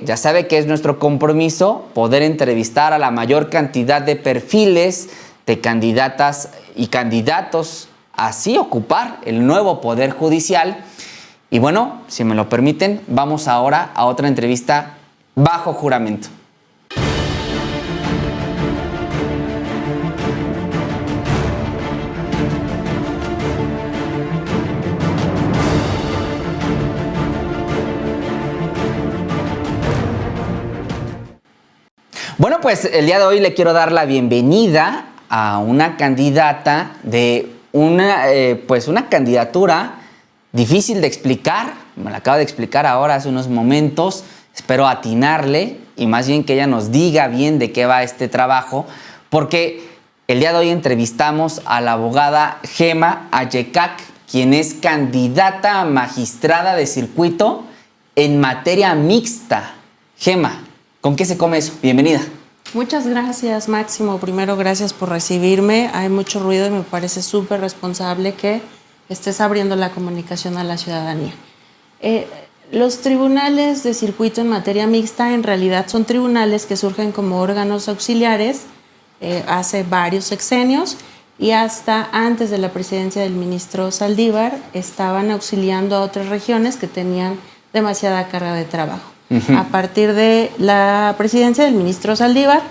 ya sabe que es nuestro compromiso poder entrevistar a la mayor cantidad de perfiles de candidatas y candidatos, así ocupar el nuevo Poder Judicial. Y bueno, si me lo permiten, vamos ahora a otra entrevista bajo juramento. Bueno, pues el día de hoy le quiero dar la bienvenida a una candidata de una candidatura difícil de explicar. Me la acaba de explicar ahora hace unos momentos. Espero atinarle y más bien que ella nos diga bien de qué va este trabajo, porque el día de hoy entrevistamos a la abogada Gema Ayecac, quien es candidata a magistrada de circuito en materia mixta. Gema, ¿con qué se come eso? Bienvenida. Muchas gracias, Máximo. Primero, gracias por recibirme. Hay mucho ruido y me parece súper responsable que estés abriendo la comunicación a la ciudadanía. Los tribunales de circuito en materia mixta en realidad son tribunales que surgen como órganos auxiliares hace varios sexenios y hasta antes de la presidencia del ministro Saldívar estaban auxiliando a otras regiones que tenían demasiada carga de trabajo. A partir de la presidencia del ministro Saldívar,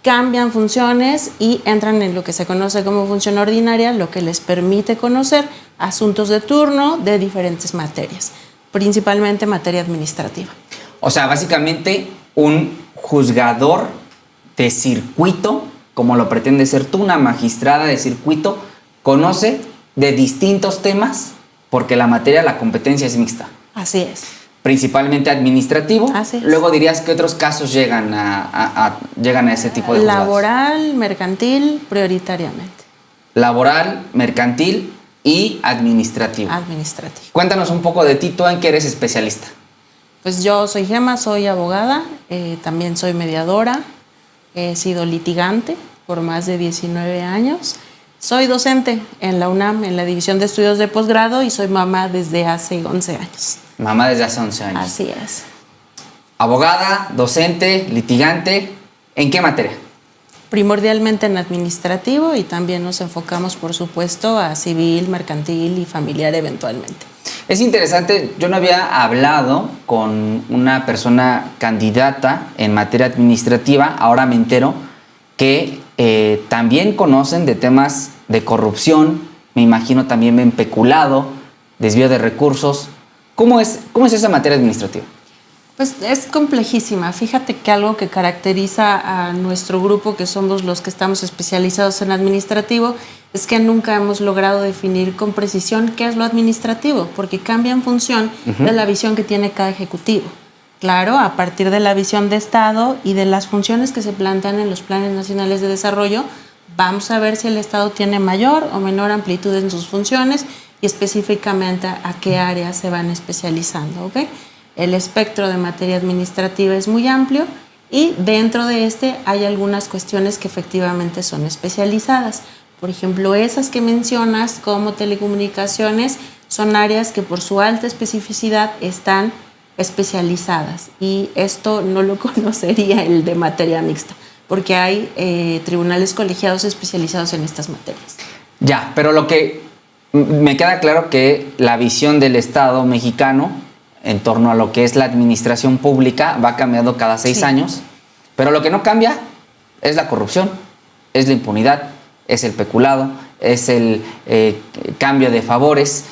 cambian funciones y entran en lo que se conoce como función ordinaria, lo que les permite conocer asuntos de turno de diferentes materias, principalmente materia administrativa. O sea, básicamente un juzgador de circuito, como lo pretende ser tú, una magistrada de circuito, conoce de distintos temas porque la materia, la competencia es mixta. Así es. Principalmente administrativo. Así es. Luego dirías que otros casos llegan a ese tipo de juzgados. Laboral, mercantil, prioritariamente. Laboral, mercantil y administrativo. Administrativo. Cuéntanos un poco de ti, ¿tú en qué eres especialista? Pues yo soy Gema, soy abogada, también soy mediadora, he sido litigante por más de 19 años. Soy docente en la UNAM, en la División de Estudios de Posgrado, y soy mamá desde hace 11 años. Mamá desde hace 11 años. Así es. Abogada, docente, litigante, ¿en qué materia? Primordialmente en administrativo y también nos enfocamos, por supuesto, a civil, mercantil y familiar eventualmente. Es interesante, yo no había hablado con una persona candidata en materia administrativa, ahora me entero que también conocen de temas de corrupción, me imagino también ven peculado, desvío de recursos. ¿Cómo es esa materia administrativa? Pues es complejísima. Fíjate que algo que caracteriza a nuestro grupo, que somos los que estamos especializados en administrativo, es que nunca hemos logrado definir con precisión qué es lo administrativo, porque cambia en función de la visión que tiene cada ejecutivo. Claro, a partir de la visión de Estado y de las funciones que se plantean en los planes nacionales de desarrollo, vamos a ver si el Estado tiene mayor o menor amplitud en sus funciones y específicamente a qué áreas se van especializando, ¿ok? El espectro de materia administrativa es muy amplio y dentro de este hay algunas cuestiones que efectivamente son especializadas. Por ejemplo, esas que mencionas como telecomunicaciones son áreas que por su alta especificidad están especializadas y esto no lo conocería el de materia mixta porque hay tribunales colegiados especializados en estas materias. Ya, pero lo que me queda claro que la visión del Estado mexicano en torno a lo que es la administración pública va cambiando cada 6 años, pero lo que no cambia es la corrupción, es la impunidad, es el peculado, es el cambio de favores.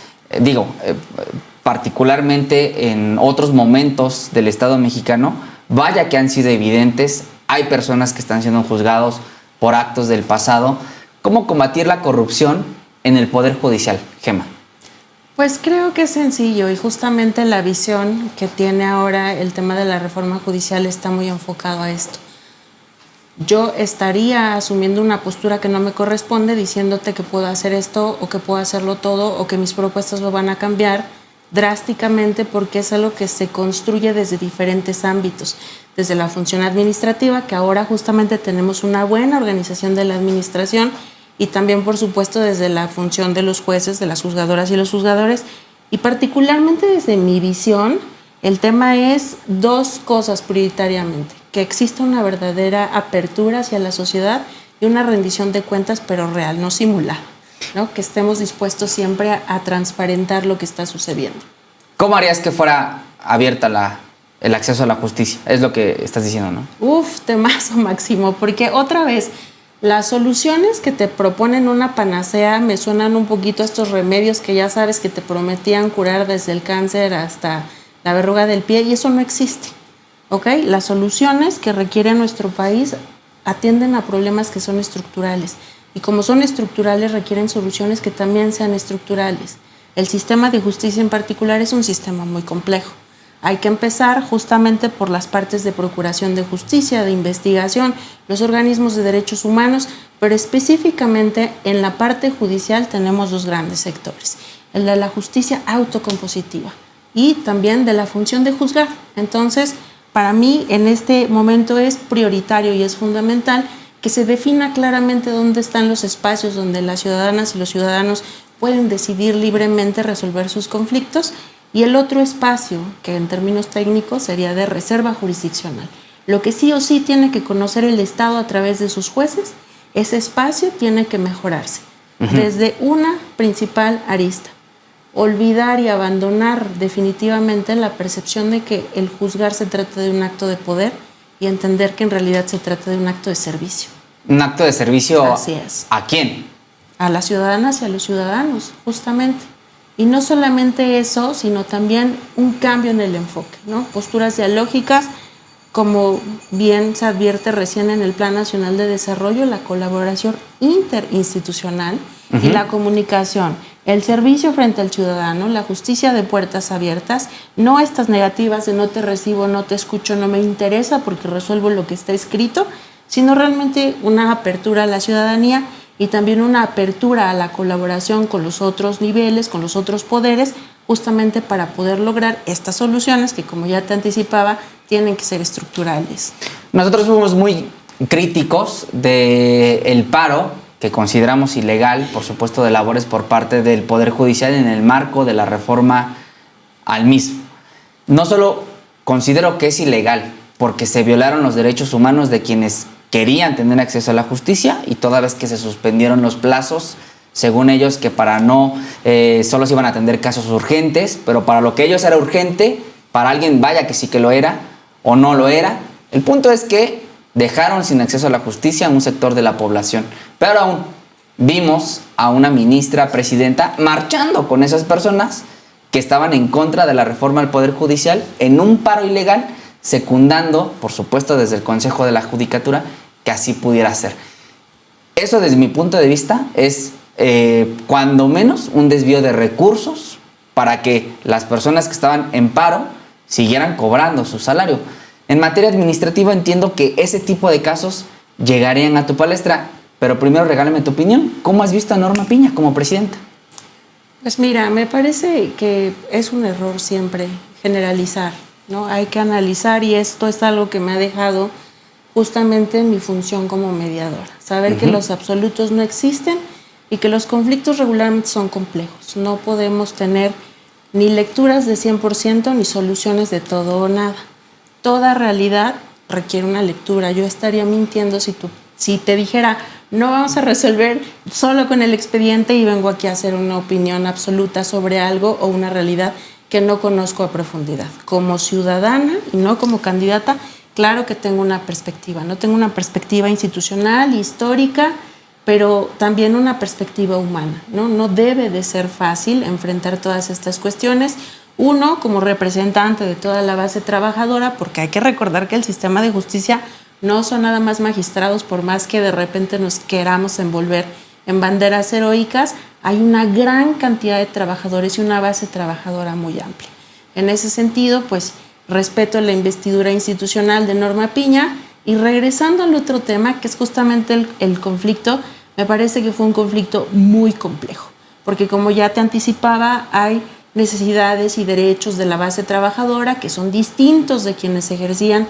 Particularmente en otros momentos del Estado mexicano, vaya que han sido evidentes, hay personas que están siendo juzgados por actos del pasado. ¿Cómo combatir la corrupción en el Poder Judicial, Gema? Pues creo que es sencillo y justamente la visión que tiene ahora el tema de la reforma judicial está muy enfocado a esto. Yo estaría asumiendo una postura que no me corresponde diciéndote que puedo hacer esto o que puedo hacerlo todo o que mis propuestas lo van a cambiar drásticamente porque es algo que se construye desde diferentes ámbitos, desde la función administrativa, que ahora justamente tenemos una buena organización de la administración, y también, por supuesto, desde la función de los jueces, de las juzgadoras y los juzgadores, y particularmente desde mi visión, El tema es dos cosas prioritariamente: que exista una verdadera apertura hacia la sociedad y una rendición de cuentas, pero real, no simulada, ¿no? Que estemos dispuestos siempre a transparentar lo que está sucediendo. ¿Cómo harías que fuera abierta el acceso a la justicia? Es lo que estás diciendo, ¿no? Temazo, Máximo, porque otra vez, las soluciones que te proponen una panacea me suenan un poquito a estos remedios que ya sabes que te prometían curar desde el cáncer hasta la verruga del pie, y eso no existe, ¿ok? Las soluciones que requiere nuestro país atienden a problemas que son estructurales, y como son estructurales requieren soluciones que también sean estructurales. El sistema de justicia en particular es un sistema muy complejo. Hay que empezar justamente por las partes de procuración de justicia, de investigación, los organismos de derechos humanos, pero específicamente en la parte judicial tenemos dos grandes sectores: el de la justicia autocompositiva y también de la función de juzgar. Entonces, para mí en este momento es prioritario y es fundamental que se defina claramente dónde están los espacios donde las ciudadanas y los ciudadanos pueden decidir libremente resolver sus conflictos, y el otro espacio, que en términos técnicos sería de reserva jurisdiccional. Lo que sí o sí tiene que conocer el Estado a través de sus jueces, ese espacio tiene que mejorarse desde una principal arista: olvidar y abandonar definitivamente la percepción de que el juzgar se trata de un acto de poder y entender que en realidad se trata de un acto de servicio. ¿Un acto de servicio? Así es. ¿A quién? A las ciudadanas y a los ciudadanos, justamente. Y no solamente eso, sino también un cambio en el enfoque, ¿no? Posturas dialógicas, como bien se advierte recién en el Plan Nacional de Desarrollo, la colaboración interinstitucional y la comunicación, el servicio frente al ciudadano, la justicia de puertas abiertas, no estas negativas de no te recibo, no te escucho, no me interesa porque resuelvo lo que está escrito, sino realmente una apertura a la ciudadanía y también una apertura a la colaboración con los otros niveles, con los otros poderes, justamente para poder lograr estas soluciones que, como ya te anticipaba, tienen que ser estructurales. Nosotros fuimos muy críticos del paro, que consideramos ilegal, por supuesto, de labores por parte del Poder Judicial en el marco de la reforma al mismo. No solo considero que es ilegal, porque se violaron los derechos humanos de quienes querían tener acceso a la justicia, y toda vez que se suspendieron los plazos, según ellos, que para no, solo se iban a atender casos urgentes, pero para lo que ellos era urgente, para alguien vaya que sí que lo era o no lo era. El punto es que dejaron sin acceso a la justicia a un sector de la población. Pero aún vimos a una ministra presidenta marchando con esas personas que estaban en contra de la reforma al Poder Judicial en un paro ilegal, secundando, por supuesto, desde el Consejo de la Judicatura, que así pudiera ser. Eso, desde mi punto de vista, es cuando menos un desvío de recursos para que las personas que estaban en paro siguieran cobrando su salario. En materia administrativa entiendo que ese tipo de casos llegarían a tu palestra, pero primero regálame tu opinión. ¿Cómo has visto a Norma Piña como presidenta? Pues mira, me parece que es un error siempre generalizar, ¿no? Hay que analizar, y esto es algo que me ha dejado justamente en mi función como mediadora. Saber que los absolutos no existen y que los conflictos regularmente son complejos. No podemos tener ni lecturas de 100% ni soluciones de todo o nada. Toda realidad requiere una lectura. Yo estaría mintiendo si te dijera, no vamos a resolver solo con el expediente y vengo aquí a hacer una opinión absoluta sobre algo o una realidad que no conozco a profundidad. Como ciudadana y no como candidata, claro que tengo una perspectiva. No tengo una perspectiva institucional, histórica, pero también una perspectiva humana, ¿no? No debe de ser fácil enfrentar todas estas cuestiones. Uno, como representante de toda la base trabajadora, porque hay que recordar que el sistema de justicia no son nada más magistrados, por más que de repente nos queramos envolver en banderas heroicas, hay una gran cantidad de trabajadores y una base trabajadora muy amplia. En ese sentido, pues, respeto la investidura institucional de Norma Piña. Y regresando al otro tema, que es justamente el conflicto, me parece que fue un conflicto muy complejo, porque como ya te anticipaba, hay necesidades y derechos de la base trabajadora que son distintos de quienes ejercían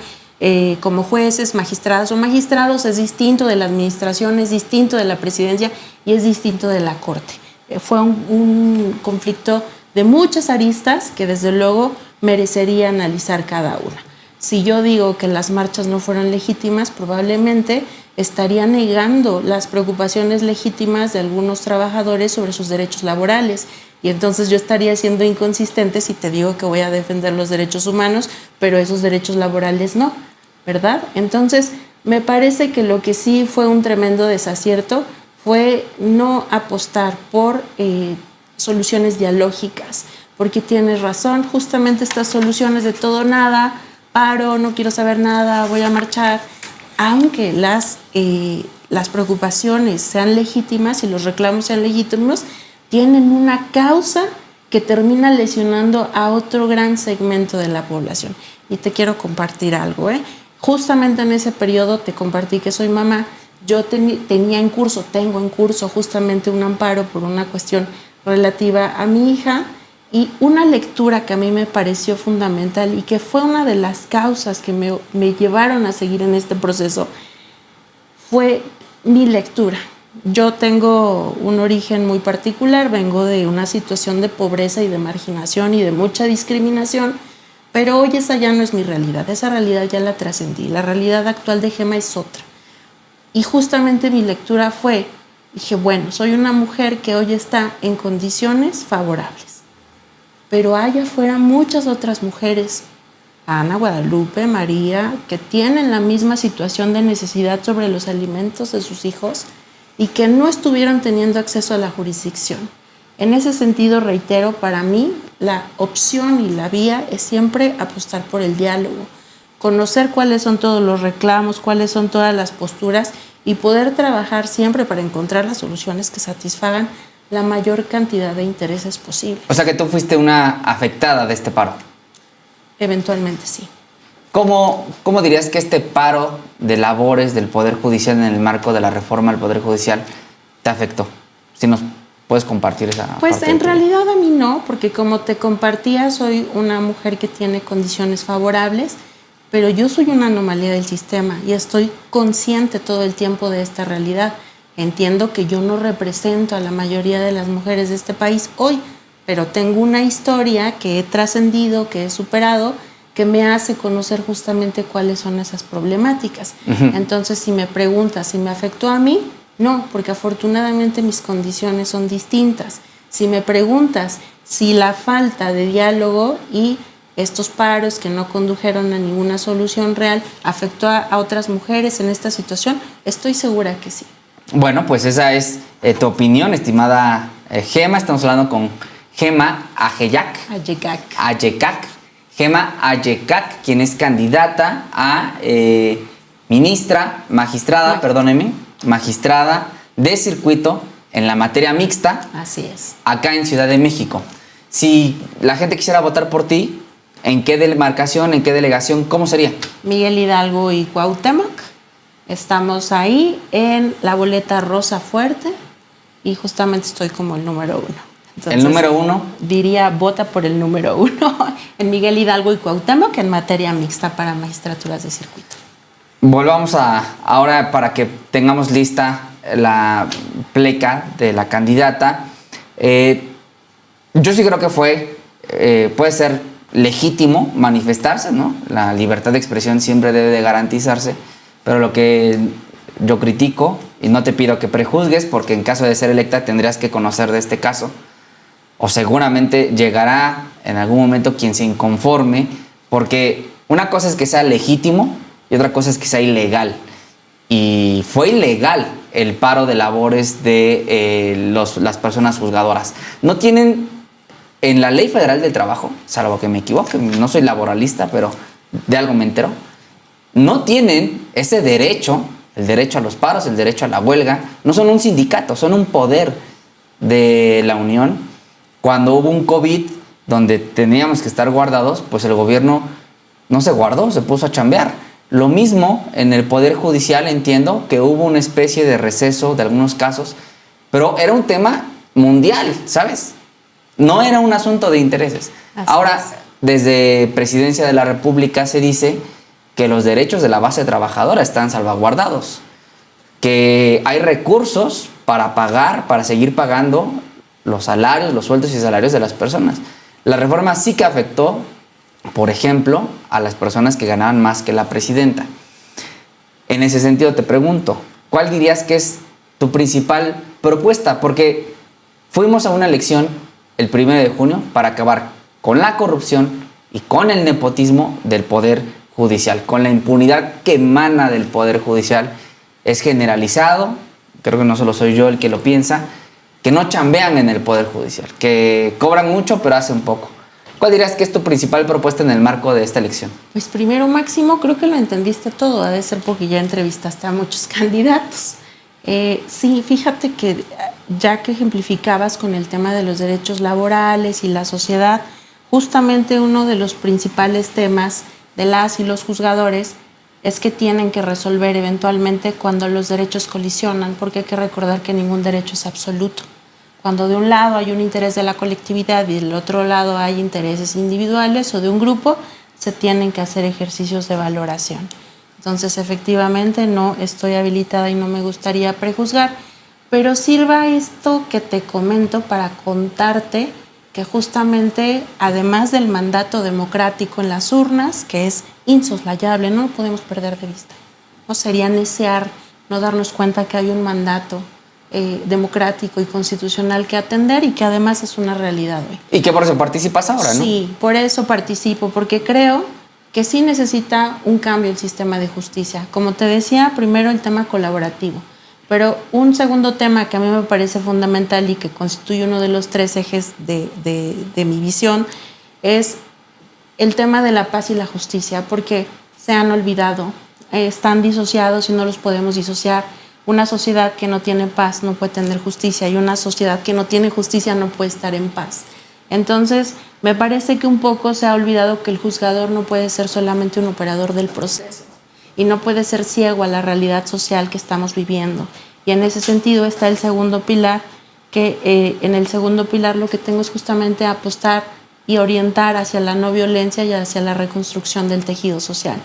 como jueces, magistradas o magistrados, es distinto de la administración, es distinto de la presidencia y es distinto de la corte. Fue un conflicto de muchas aristas que desde luego merecería analizar cada una. Si yo digo que las marchas no fueron legítimas, probablemente estaría negando las preocupaciones legítimas de algunos trabajadores sobre sus derechos laborales. Y entonces yo estaría siendo inconsistente si te digo que voy a defender los derechos humanos, pero esos derechos laborales no, ¿verdad? Entonces, me parece que lo que sí fue un tremendo desacierto fue no apostar por soluciones dialógicas, porque tienes razón, justamente estas soluciones de todo nada, paro, no quiero saber nada, voy a marchar, aunque las preocupaciones sean legítimas y los reclamos sean legítimos, tienen una causa que termina lesionando a otro gran segmento de la población. Y te quiero compartir algo, Justamente en ese periodo te compartí que soy mamá. Yo tengo en curso justamente un amparo por una cuestión relativa a mi hija, y una lectura que a mí me pareció fundamental y que fue una de las causas que me llevaron a seguir en este proceso fue mi lectura. Yo tengo un origen muy particular, vengo de una situación de pobreza y de marginación y de mucha discriminación, pero hoy esa ya no es mi realidad, esa realidad ya la trascendí. La realidad actual de Gema es otra. Y justamente mi lectura dije, bueno, soy una mujer que hoy está en condiciones favorables, pero hay afuera muchas otras mujeres, Ana, Guadalupe, María, que tienen la misma situación de necesidad sobre los alimentos de sus hijos y que no estuvieron teniendo acceso a la jurisdicción. En ese sentido, reitero, para mí la opción y la vía es siempre apostar por el diálogo, conocer cuáles son todos los reclamos, cuáles son todas las posturas y poder trabajar siempre para encontrar las soluciones que satisfagan la mayor cantidad de intereses posible. O sea que tú fuiste una afectada de este paro. Eventualmente sí. ¿Cómo dirías que este paro de labores del Poder Judicial en el marco de la reforma del Poder Judicial te afectó? Si nos puedes compartir esa Pues parte en realidad a mí no, porque como te compartía, soy una mujer que tiene condiciones favorables, pero yo soy una anomalía del sistema y estoy consciente todo el tiempo de esta realidad. Entiendo que yo no represento a la mayoría de las mujeres de este país hoy, pero tengo una historia que he trascendido, que he superado, que me hace conocer justamente cuáles son esas problemáticas. Entonces, si me preguntas si me afectó a mí, no, porque afortunadamente mis condiciones son distintas. Si me preguntas si la falta de diálogo y estos paros que no condujeron a ninguna solución real afectó a otras mujeres en esta situación, estoy segura que sí. Bueno, pues esa es tu opinión, estimada Gema. Estamos hablando con Gema Ayekak. Gema Ayekak, quien es candidata a magistrada de circuito en la materia mixta. Así es. Acá en Ciudad de México. Si la gente quisiera votar por ti, ¿en qué demarcación, en qué delegación, cómo sería? Miguel Hidalgo y Cuauhtémoc. Estamos ahí en la boleta rosa fuerte y justamente estoy como el número 1. Entonces, ¿el número 1? Diría, vota por el número 1 en Miguel Hidalgo y Cuauhtémoc en materia mixta para magistraturas de circuito. Volvamos ahora para que tengamos lista la pleca de la candidata. Yo sí creo que puede ser legítimo manifestarse, ¿no? La libertad de expresión siempre debe de garantizarse, pero lo que yo critico, y no te pido que prejuzgues, porque en caso de ser electa tendrías que conocer de este caso, o seguramente llegará en algún momento quien se inconforme, porque una cosa es que sea legítimo y otra cosa es que sea ilegal. Y fue ilegal el paro de labores de las personas juzgadoras. No tienen, en la Ley Federal del Trabajo, salvo que me equivoque, no soy laboralista, pero de algo me entero, no tienen ese derecho, el derecho a los paros, el derecho a la huelga. No son un sindicato, son un poder de la Unión. Cuando hubo un COVID donde teníamos que estar guardados, pues el gobierno no se guardó, se puso a chambear. Lo mismo en el Poder Judicial, entiendo que hubo una especie de receso de algunos casos, pero era un tema mundial, ¿sabes? No era un asunto de intereses. Ahora, desde Presidencia de la República se dice que los derechos de la base trabajadora están salvaguardados, que hay recursos para pagar, para seguir pagando los salarios, los sueldos y salarios de las personas. La reforma sí que afectó, por ejemplo, a las personas que ganaban más que la presidenta. En ese sentido te pregunto, ¿cuál dirías que es tu principal propuesta? Porque fuimos a una elección el 1 de junio para acabar con la corrupción y con el nepotismo del Poder Judicial, con la impunidad que emana del Poder Judicial. Es generalizado, creo que no solo soy yo el que lo piensa, que no chambean en el Poder Judicial, que cobran mucho pero hacen poco. ¿Cuál dirías que es tu principal propuesta en el marco de esta elección? Pues primero, Máximo, creo que lo entendiste todo, ha de ser porque ya entrevistaste a muchos candidatos. Sí, fíjate que ya que ejemplificabas con el tema de los derechos laborales y la sociedad, justamente uno de los principales temas de las y los juzgadores es que tienen que resolver eventualmente cuando los derechos colisionan, porque hay que recordar que ningún derecho es absoluto. Cuando de un lado hay un interés de la colectividad y del otro lado hay intereses individuales o de un grupo, se tienen que hacer ejercicios de valoración. Entonces, efectivamente, no estoy habilitada y no me gustaría prejuzgar, pero sirva esto que te comento para contarte que justamente, además del mandato democrático en las urnas, que es insoslayable, no lo podemos perder de vista. No sería necear no darnos cuenta que hay un mandato democrático y constitucional que atender y que además es una realidad hoy. Y que por eso participas ahora, ¿no? Sí, por eso participo, porque creo que sí necesita un cambio el sistema de justicia. Como te decía, primero el tema colaborativo, pero un segundo tema que a mí me parece fundamental y que constituye uno de los 3 ejes de mi visión es el tema de la paz y la justicia, porque se han olvidado, están disociados y no los podemos disociar. Una sociedad que no tiene paz no puede tener justicia y una sociedad que no tiene justicia no puede estar en paz. Entonces, me parece que un poco se ha olvidado que el juzgador no puede ser solamente un operador del proceso y no puede ser ciego a la realidad social que estamos viviendo. Y en ese sentido está el segundo pilar, que en el segundo pilar lo que tengo es justamente apostar y orientar hacia la no violencia y hacia la reconstrucción del tejido social.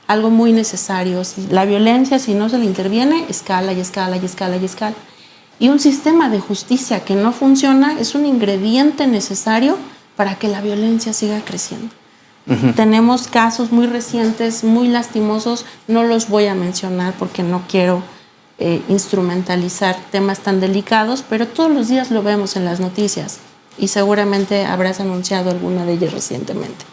Algo muy necesario. La violencia, si no se le interviene, escala y escala y escala y escala. Y un sistema de justicia que no funciona es un ingrediente necesario para que la violencia siga creciendo. Tenemos casos muy recientes, muy lastimosos, no los voy a mencionar porque no quiero instrumentalizar temas tan delicados, pero todos los días lo vemos en las noticias y seguramente habrás anunciado alguna de ellas recientemente.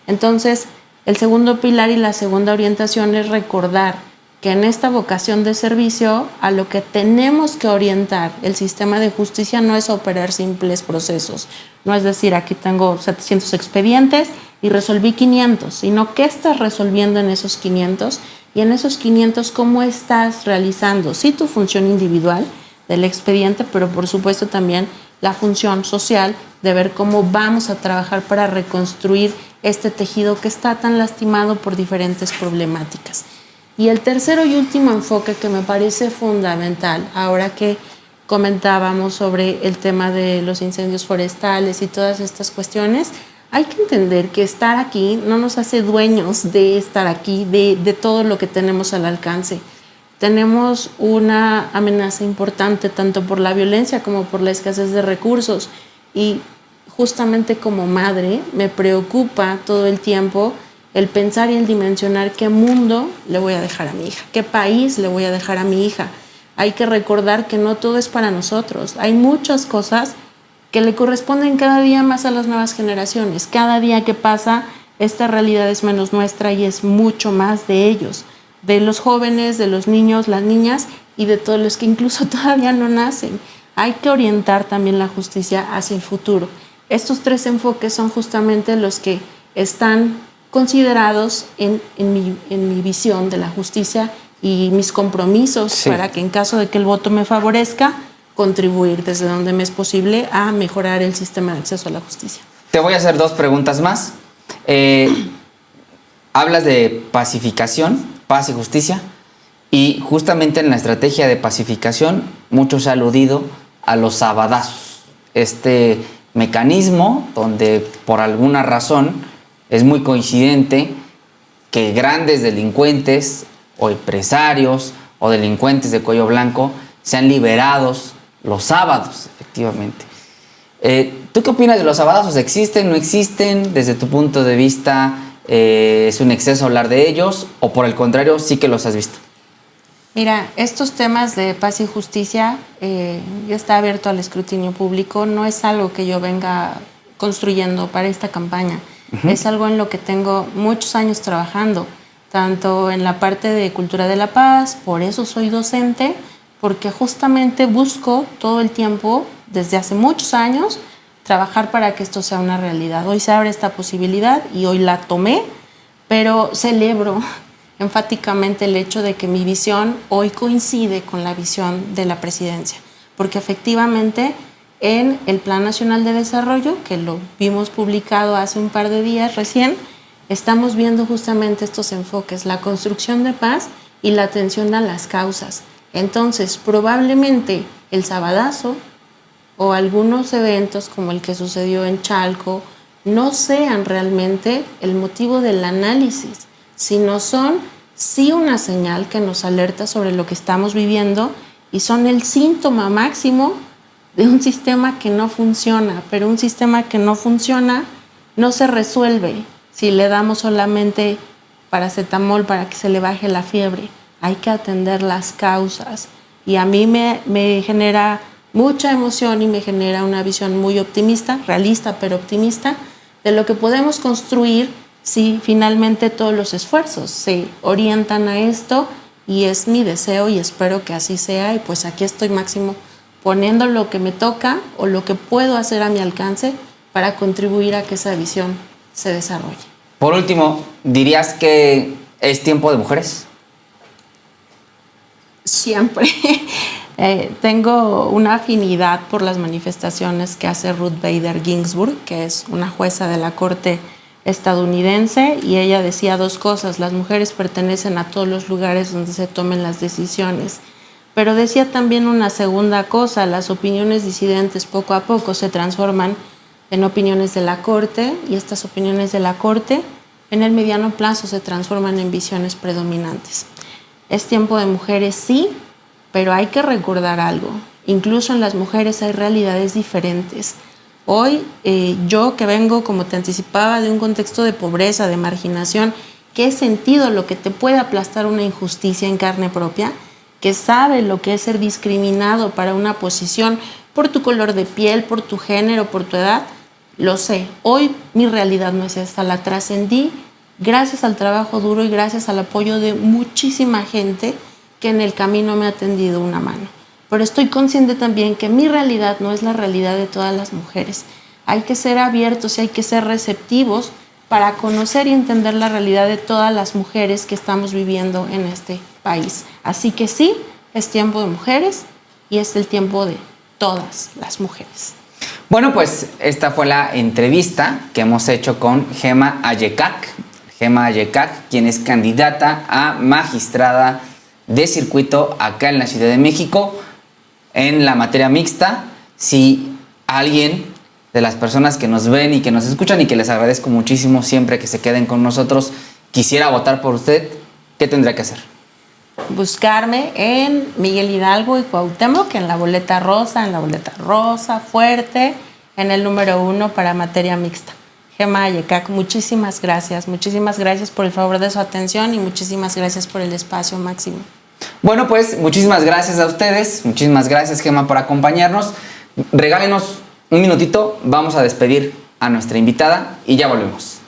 Entonces, el segundo pilar y la segunda orientación es recordar que en esta vocación de servicio a lo que tenemos que orientar el sistema de justicia no es operar simples procesos, no es decir, aquí tengo 700 expedientes y resolví 500, sino qué estás resolviendo en esos 500 y en esos 500 cómo estás realizando, sí, tu función individual del expediente, pero por supuesto también la función social de ver cómo vamos a trabajar para reconstruir este tejido que está tan lastimado por diferentes problemáticas. Y el tercero y último enfoque que me parece fundamental, ahora que comentábamos sobre el tema de los incendios forestales y todas estas cuestiones, hay que entender que estar aquí no nos hace dueños de estar aquí, de todo lo que tenemos al alcance. Tenemos una amenaza importante tanto por la violencia como por la escasez de recursos y justamente como madre me preocupa todo el tiempo el pensar y el dimensionar qué mundo le voy a dejar a mi hija, qué país le voy a dejar a mi hija. Hay que recordar que no todo es para nosotros, hay muchas cosas que le corresponden cada día más a las nuevas generaciones. Cada día que pasa, esta realidad es menos nuestra y es mucho más de ellos, de los jóvenes, de los niños, las niñas y de todos los que incluso todavía no nacen. Hay que orientar también la justicia hacia el futuro. Estos 3 enfoques son justamente los que están considerados en mi visión de la justicia y mis compromisos para que en caso de que el voto me favorezca, contribuir desde donde me es posible a mejorar el sistema de acceso a la justicia. Te voy a hacer 2 preguntas más. Hablas de pacificación, paz y justicia, y justamente en la estrategia de pacificación mucho se ha aludido a los sabadazos, este mecanismo donde por alguna razón es muy coincidente que grandes delincuentes o empresarios o delincuentes de cuello blanco sean liberados los sábados, efectivamente. ¿Tú qué opinas de los sabadazos? ¿Existen, no existen? Desde tu punto de vista, ¿es un exceso hablar de ellos? ¿O por el contrario, sí que los has visto? Mira, estos temas de paz y justicia ya está abierto al escrutinio público. No es algo que yo venga construyendo para esta campaña. Es algo en lo que tengo muchos años trabajando, tanto en la parte de cultura de la paz, por eso soy docente, porque justamente busco todo el tiempo, desde hace muchos años, trabajar para que esto sea una realidad. Hoy se abre esta posibilidad y hoy la tomé, pero celebro enfáticamente el hecho de que mi visión hoy coincide con la visión de la presidencia, porque efectivamente en el Plan Nacional de Desarrollo, que lo vimos publicado hace un par de días recién, estamos viendo justamente estos enfoques, la construcción de paz y la atención a las causas. Entonces, probablemente el sabadazo o algunos eventos como el que sucedió en Chalco no sean realmente el motivo del análisis, sino son sí una señal que nos alerta sobre lo que estamos viviendo y son el síntoma máximo de un sistema que no funciona, pero un sistema que no funciona no se resuelve si le damos solamente paracetamol para que se le baje la fiebre. Hay que atender las causas y a mí me genera mucha emoción y me genera una visión muy optimista, realista pero optimista, de lo que podemos construir si finalmente todos los esfuerzos se orientan a esto, y es mi deseo y espero que así sea. Y pues aquí estoy, Máximo, poniendo lo que me toca o lo que puedo hacer a mi alcance para contribuir a que esa visión se desarrolle. Por último, ¿dirías que es tiempo de mujeres? Siempre. Tengo una afinidad por las manifestaciones que hace Ruth Bader Ginsburg, que es una jueza de la Corte estadounidense, y ella decía dos cosas: las mujeres pertenecen a todos los lugares donde se tomen las decisiones. Pero decía también una segunda cosa: las opiniones disidentes poco a poco se transforman en opiniones de la Corte, y estas opiniones de la Corte en el mediano plazo se transforman en visiones predominantes. Es tiempo de mujeres, sí, pero hay que recordar algo: incluso en las mujeres hay realidades diferentes. Hoy yo, que vengo, como te anticipaba, de un contexto de pobreza, de marginación, que he sentido lo que te puede aplastar una injusticia en carne propia, que sabe lo que es ser discriminado para una posición por tu color de piel, por tu género, por tu edad, lo sé. Hoy mi realidad no es esta, la trascendí gracias al trabajo duro y gracias al apoyo de muchísima gente que en el camino me ha tendido una mano. Pero estoy consciente también que mi realidad no es la realidad de todas las mujeres. Hay que ser abiertos y hay que ser receptivos para conocer y entender la realidad de todas las mujeres que estamos viviendo en este país. Así que sí, es tiempo de mujeres y es el tiempo de todas las mujeres. Bueno, pues esta fue la entrevista que hemos hecho con Gema Ayekak. Gema Ayekak, quien es candidata a magistrada de circuito acá en la Ciudad de México en la materia mixta. Si alguien de las personas que nos ven y que nos escuchan, y que les agradezco muchísimo siempre que se queden con nosotros, quisiera votar por usted, ¿qué tendría que hacer? Buscarme en Miguel Hidalgo y Cuauhtémoc, en la boleta rosa, fuerte, en el número 1 para materia mixta. Gema Ayekak, muchísimas gracias por el favor de su atención y muchísimas gracias por el espacio, Máximo. Bueno, pues muchísimas gracias a ustedes, muchísimas gracias, Gema, por acompañarnos. Regálenos un minutito, vamos a despedir a nuestra invitada y ya volvemos.